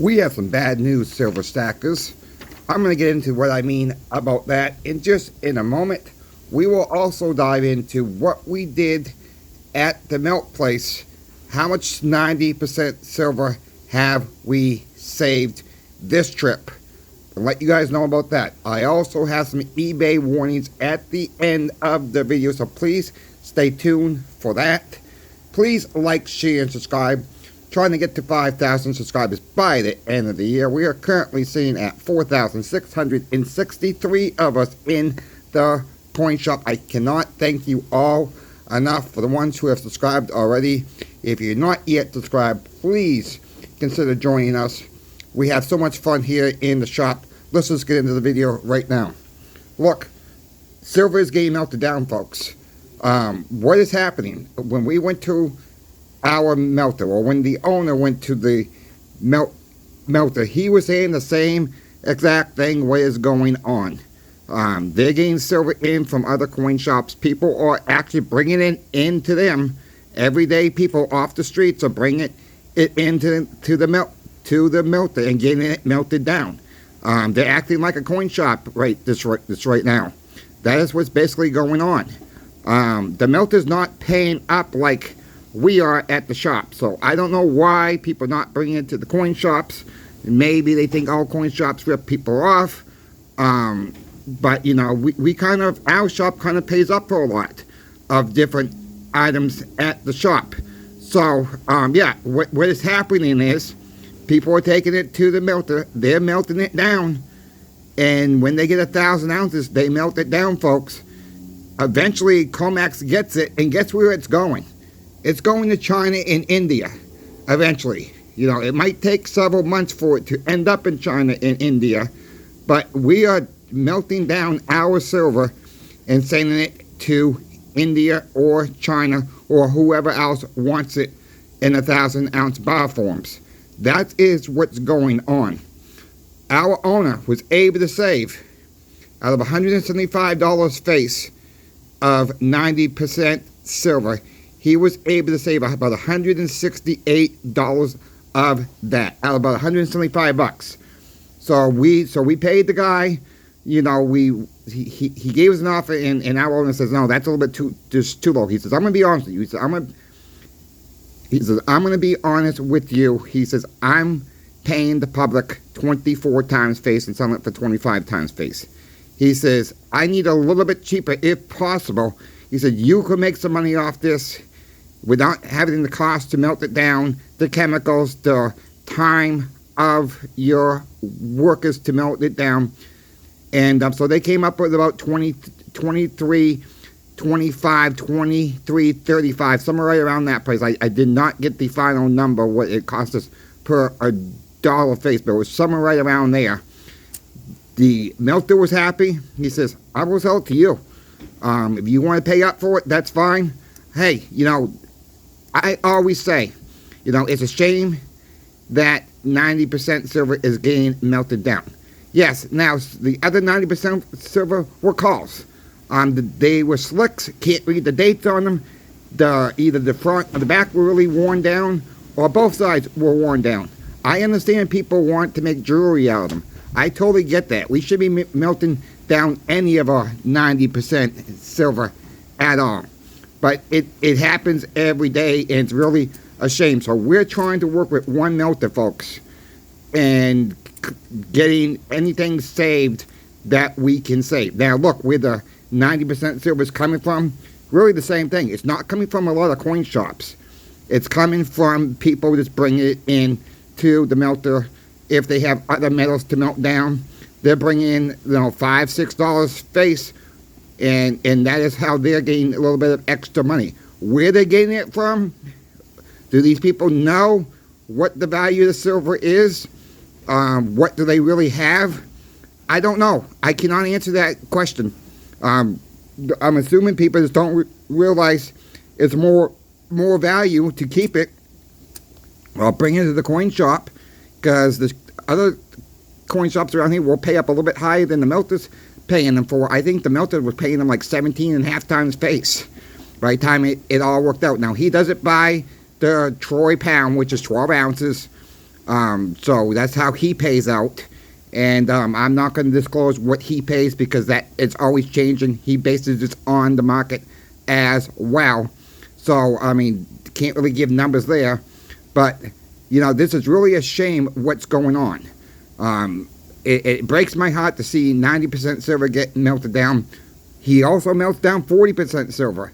We have some bad news, Silver Stackers. I'm going to get into what I mean about that in a moment. We will also dive into what we did at the melt place. How much 90% silver have we saved this trip? I'll let you guys know about that. I also have some eBay warnings at the end of the video, so please stay tuned for that. Please like, share, and subscribe. Trying to get to 5,000 subscribers by the end of the year. We are currently sitting at 4,663 of us in the coin shop. I cannot thank you all enough for the ones who have subscribed already. If you're not yet subscribed, please consider joining us. We have so much fun here in the shop. Let's just get into the video right now. Look, silver is getting melted down, folks. What is happening? When we went to our melter, or when the owner went to the melter, he was saying the same exact thing. What is going on? They're getting silver in from other coin shops. People are actually bringing it into them every day. People off the streets are bringing it into the melter and getting it melted down. They're acting like a coin shop right now. That is what's basically going on. The melter's not paying up like we are at the shop. So I don't know why people are not bringing it to the coin shops. Maybe they think all coin shops rip people off. But, you know, our shop kind of pays up for a lot of different items at the shop. So, yeah, what is happening is people are taking it to the melter. They're melting it down. And when they get 1,000 ounces, they melt it down, folks. Eventually, COMEX gets it, and guess where it's going? It's going to China and India, eventually. You know, it might take several months for it to end up in China and India, but we are melting down our silver and sending it to India or China or whoever else wants it in 1,000-ounce bar forms. That is what's going on. Our owner was able to save, out of $175 face of 90% silver, he was able to save about $168 of that, out of about 175 bucks. So we paid the guy. You know, he gave us an offer, and our owner says, no, that's a little bit too low. He says, I'm gonna be honest with you. He says, I'm gonna be honest with you. He says, I'm paying the public 24 times face and selling it for 25 times face. He says, I need a little bit cheaper if possible. He said, you could make some money off this without having the cost to melt it down, the chemicals, the time of your workers to melt it down. And so they came up with about 23, 25, 23, 35, somewhere right around that price. I did not get the final number, what it cost us per a dollar face, but it was somewhere right around there. The melter was happy. He says, I will sell it to you. If you want to pay up for it, that's fine. Hey, you know, I always say, you know, it's a shame that 90% silver is getting melted down. Yes, now the other 90% silver were calls. They were slicks, can't read the dates on them. Either the front or the back were really worn down, or both sides were worn down. I understand people want to make jewelry out of them. I totally get that. We should be melting down any of our 90% silver at all. But it happens every day, and it's really a shame. So we're trying to work with one melter, folks, and getting anything saved that we can save. Now, look, where the 90% silver is coming from, really the same thing. It's not coming from a lot of coin shops. It's coming from people just bringing it in to the melter. If they have other metals to melt down, they're bringing in, you know, $5, $6 face, and that is how they're getting a little bit of extra money. Where they're getting it from? Do these people know what the value of the silver is? What do they really have? I don't know. I cannot answer that question. I'm assuming people just don't realize it's more value to keep it or bring it to the coin shop, because the other coin shops around here will pay up a little bit higher than the melter's paying them for. I think the melter was paying them like 17.5 times face by the time it all worked out. Now, he doesn't buy the troy pound, which is 12 ounces. So that's how he pays out. And I'm not going to disclose what he pays because that it's always changing. He bases it on the market as well. So, I mean, can't really give numbers there. But, this is really a shame what's going on. It breaks my heart to see 90% silver get melted down. He also melts down 40% silver.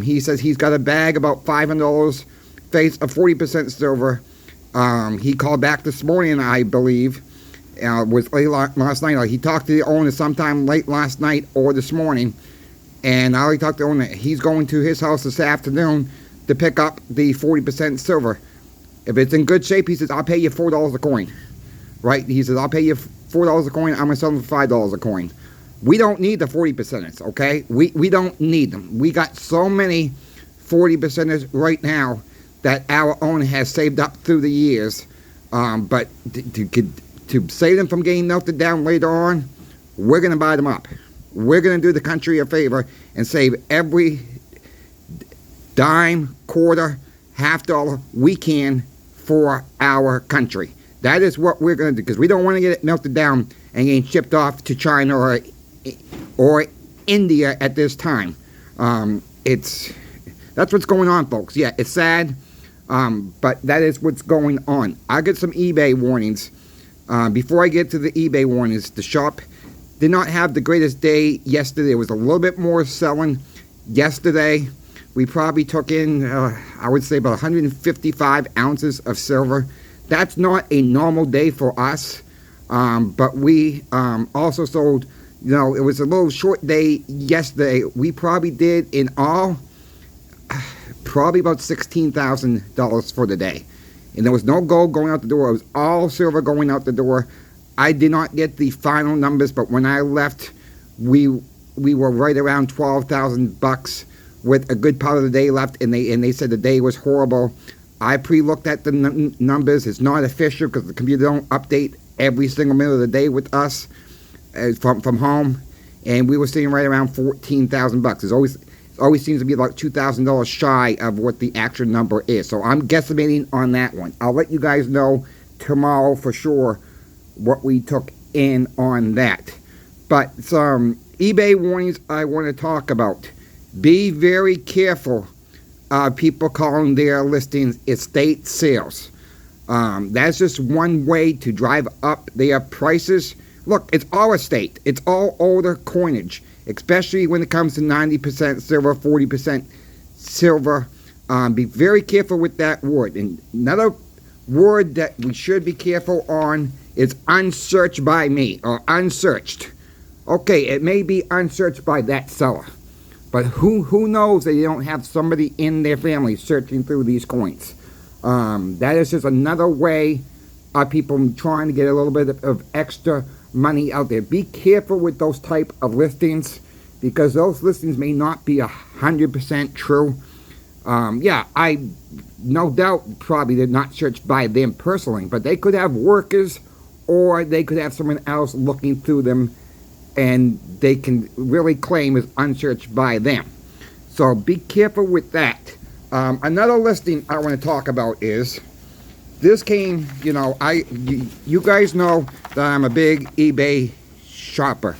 He says he's got a bag about $500 face of 40% silver. He called back this morning, I believe. Was late last night. He talked to the owner sometime late last night or this morning. And I already talked to the owner. He's going to his house this afternoon to pick up the 40% silver. If it's in good shape, he says, I'll pay you $4 a coin. Right? He says, I'll pay you $4 a coin. I'm going to sell them for $5 a coin. We don't need the 40%ers, okay? We don't need them. We got so many 40%ers right now that our owner has saved up through the years. But to save them from getting melted down later on, we're going to buy them up. We're going to do the country a favor and save every dime, quarter, half dollar we can for our country. That is what we're going to do because we don't want to get it melted down and getting shipped off to China or India at this time. That's what's going on, folks. Yeah, it's sad, but that is what's going on. I get some eBay warnings. Before I get to the eBay warnings, the shop did not have the greatest day yesterday. There was a little bit more selling yesterday. We probably took in, I would say, about 155 ounces of silver. That's not a normal day for us. But we also sold, it was a little short day yesterday. We probably did in all, probably about $16,000 for the day. And there was no gold going out the door. It was all silver going out the door. I did not get the final numbers, but when I left, we were right around $12,000 with a good part of the day left, and they said the day was horrible. I pre-looked at the numbers. It's not official because the computer don't update every single minute of the day with us from home, and we were sitting right around $14,000. It always seems to be about $2,000 shy of what the actual number is. So I'm guesstimating on that one. I'll let you guys know tomorrow for sure what we took in on that. But some eBay warnings I want to talk about. Be very careful of people calling their listings estate sales. That's just one way to drive up their prices. Look, it's all estate. It's all older coinage, especially when it comes to 90% silver, 40% silver. Be very careful with that word. And another word that we should be careful on is unsearched by me, or unsearched. Okay, it may be unsearched by that seller, but who knows that you don't have somebody in their family searching through these coins. That is just another way of people trying to get a little bit of extra money out there. Be careful with those type of listings, because those listings may not be 100% true. Yeah, I no doubt probably did not search by them personally, but they could have workers, or they could have someone else looking through them, and they can really claim it's unsearched by them. So be careful with that. Another listing I want to talk about is, this came, you guys know that I'm a big eBay shopper.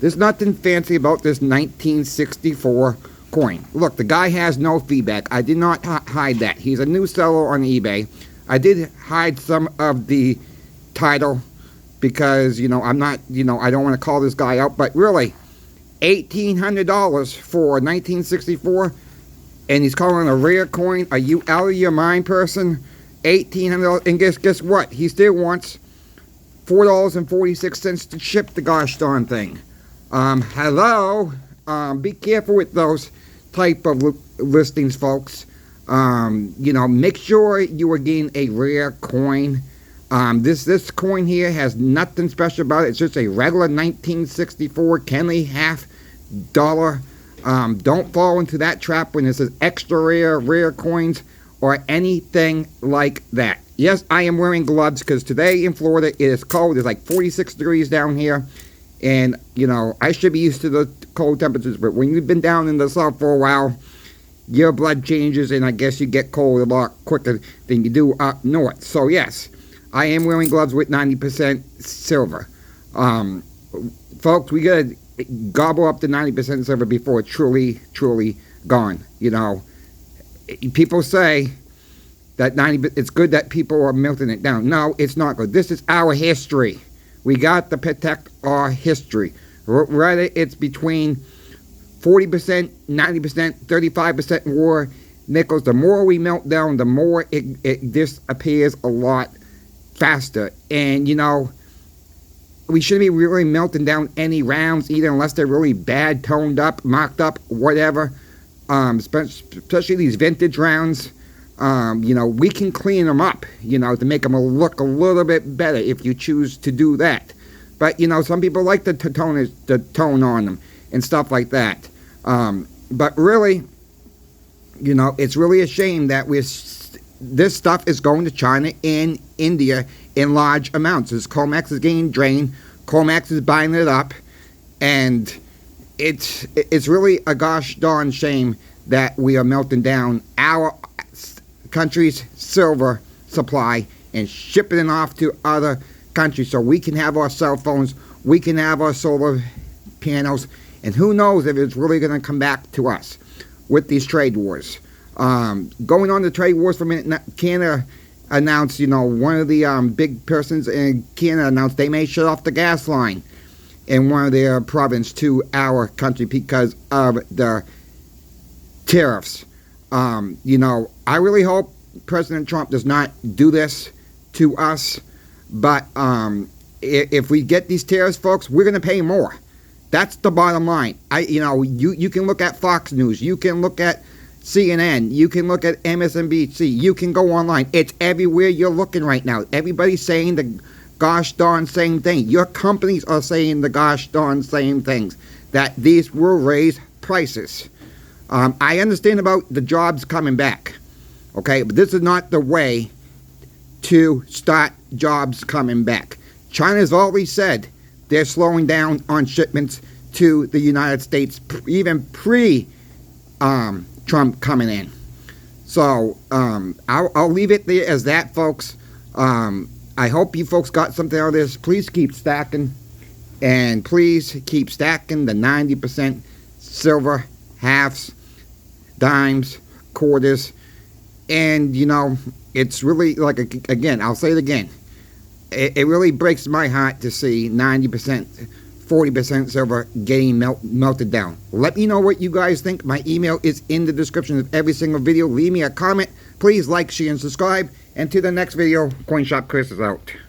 There's nothing fancy about this 1964 coin. Look, the guy has no feedback. I did not hide that. He's a new seller on eBay. I did hide some of the title because, I'm not, I don't want to call this guy out, but really, $1,800 for 1964, and he's calling it a rare coin. Are you out of your mind, person? $1,800, and guess what? He still wants $4.46 to ship the gosh darn thing. Hello? Be careful with those type of listings, folks. Make sure you are getting a rare coin. This coin here has nothing special about it. It's just a regular 1964 Kenley half dollar. Don't fall into that trap when it says extra rare coins, or anything like that. Yes, I am wearing gloves because today in Florida it is cold. It's like 46 degrees down here. And, I should be used to the cold temperatures, but when you've been down in the south for a while, your blood changes, and I guess you get cold a lot quicker than you do up north. So, yes, I am wearing gloves with 90% silver. Folks, we gotta gobble up the 90% silver before it's truly, truly gone. You know, people say that it's good that people are melting it down. No, it's not good. This is our history. We got to protect our history. Whether it's between 40%, 90%, 35% war nickels, the more we melt down, the more it disappears a lot faster. And, you know, we shouldn't be really melting down any rounds either, unless they're really bad, toned up, mocked up, whatever. Especially these vintage rounds. You know, we can clean them up, you know, to make them look a little bit better if you choose to do that. But, you know, some people like the tone on them and stuff like that. But really, you know, it's really a shame that this stuff is going to China and India in large amounts. As Comex is getting drained, Comex is buying it up, and it's really a gosh darn shame that we are melting down our country's silver supply and shipping it off to other countries so we can have our cell phones, we can have our solar panels, and who knows if it's really going to come back to us with these trade wars. Going on the trade wars for a minute, Canada announced, you know, one of the big persons in Canada announced they may shut off the gas line in one of their province to our country because of the tariffs. You know, I really hope President Trump does not do this to us, but if we get these tariffs, folks, we're going to pay more. That's the bottom line. You know, you can look at Fox News, you can look at CNN, you can look at MSNBC, you can go online. It's everywhere you're looking right now. Everybody's saying the gosh darn same thing. Your companies are saying the gosh darn same things, that these will raise prices. I understand about the jobs coming back, okay, but this is not the way to start jobs coming back. China's already said they're slowing down on shipments to the United States, even pre-Trump coming in. So I'll leave it there as that, folks. I hope you folks got something out of this. Please keep stacking, and please keep stacking the 90% silver halves, dimes, quarters, and, you know, it's really, like, again, I'll say it again, it really breaks my heart to see 90%, 40% silver getting melted down. Let me know what you guys think. My email is in the description of every single video. Leave me a comment. Please like, share, and subscribe. And to the next video, Coin Shop Chris is out.